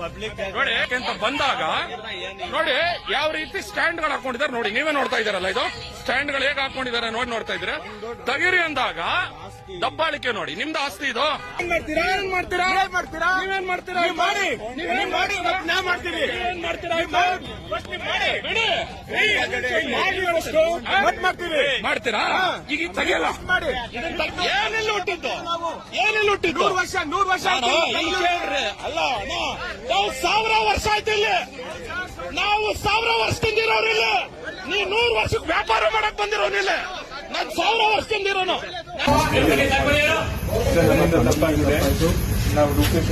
Public ನೋಡಿ ಯಾಕೆಂತ ಬಂದಾಗ ನೋಡಿ ಯಾವ ರೀತಿ ಸ್ಟ್ಯಾಂಡ್ ಗಳು ಹಾಕೊಂಡಿದ್ದಾರೆ ನೋಡಿ, ನೀವೇ ನೋಡ್ತಾ ಇದ್ದಾರಲ್ಲ, ಇದು ಸ್ಟ್ಯಾಂಡ್ ಗಳು ಹೇಗೆ ಹಾಕೊಂಡಿದ್ದಾರೆ ನೋಡಿ, ನೋಡ್ತಾ ಇದ್ರೆ ತಗಿರಿ ಅಂದಾಗ ದಬ್ಬಾಳಿಕೆ ನೋಡಿ. ನಿಮ್ದು ಆಸ್ತಿ ಇದು. ಏನ್ ಮಾಡ್ತೀರಾ? ನೀವೇನ್ ಮಾಡ್ತೀರಾ? ಮಾಡ್ತೀರಾ? ಈಗ ತೆಗಿಯಲ್ಲ. ಏನೆಲ್ಲ ಹುಟ್ಟಿದ್ದು? ಏನೆಲ್ಲ ಹುಟ್ಟಿದ್ದು? 100 ವರ್ಷ ಅಲ್ಲ, ನಾವು 1000 ವರ್ಷ ಆಯ್ತು ಇಲ್ಲಿ. ನಾವು 1000 ವರ್ಷದಿಂದ ಇರೋರಿಲ್ಲ. ನೀವು 100 ವರ್ಷಕ್ಕೆ ವ್ಯಾಪಾರ ಮಾಡಕ್ ಬಂದಿರೋನಿಲ್ಲ. ನಾನು 1000 ವರ್ಷದಿಂದ ಇರೋನು. ತಪ್ಪಾಗಿದೆ. ನಾವು ರೂಪೇಶ್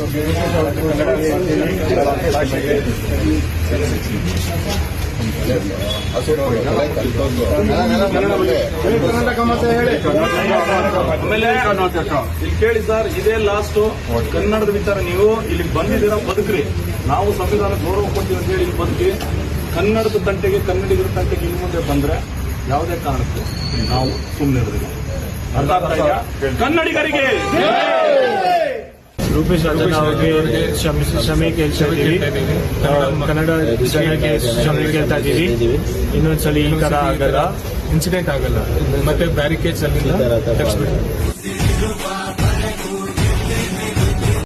ಇಲ್ಲಿ ಕೇಳಿ ಸರ್, ಇದೇ ಲಾಸ್ಟ್ ಕನ್ನಡದ ವಿಚಾರ. ನೀವು ಇಲ್ಲಿ ಬಂದಿದ್ದೀರಾ, ಬದುಕ್ರಿ. ನಾವು ಸಂವಿಧಾನ ಗೌರವ ಕೊಡ್ತೀವಿ ಅಂತ ಹೇಳಿ ಇಲ್ಲಿ ಬದುಕಿ ಕನ್ನಡದ ತಂಟೆಗೆ, ಕನ್ನಡಿಗರ ತಂಟೆಗೆ ಇನ್ನು ಮುಂದೆ ಬಂದ್ರೆ ಯಾವುದೇ ಕಾರಣಕ್ಕೂ ನಾವು ಸುಮ್ಮನೆ ಇರೋದಿಲ್ಲ. ಅರ್ಥ ಆಗ್ತಾ ಇದೆಯಾ? ಕನ್ನಡಿಗರಿಗೆ ರೂಪೇಶ್ ರಾಜಣ್ಣ ಅವರಿಗೆ ಕ್ಷಮೆ ಕೇಳ್ತಾ ಇದ್ದೀವಿ. ಕನ್ನಡ ಜನಕ್ಕೆ ಕ್ಷಮೆ ಕೇಳ್ತಾ ಇದ್ದೀವಿ. ಇನ್ನೊಂದ್ಸಲಿ ಈ ತರ ಆಗಲ್ಲ, ಇನ್ಸಿಡೆಂಟ್ ಆಗಲ್ಲ. ಮತ್ತೆ ಬ್ಯಾರಿಕೇಡ್ಸ್ ಅಲ್ಲಿಂದ ತಪ್ಪಿಸ್ಬಿಟ್ಟು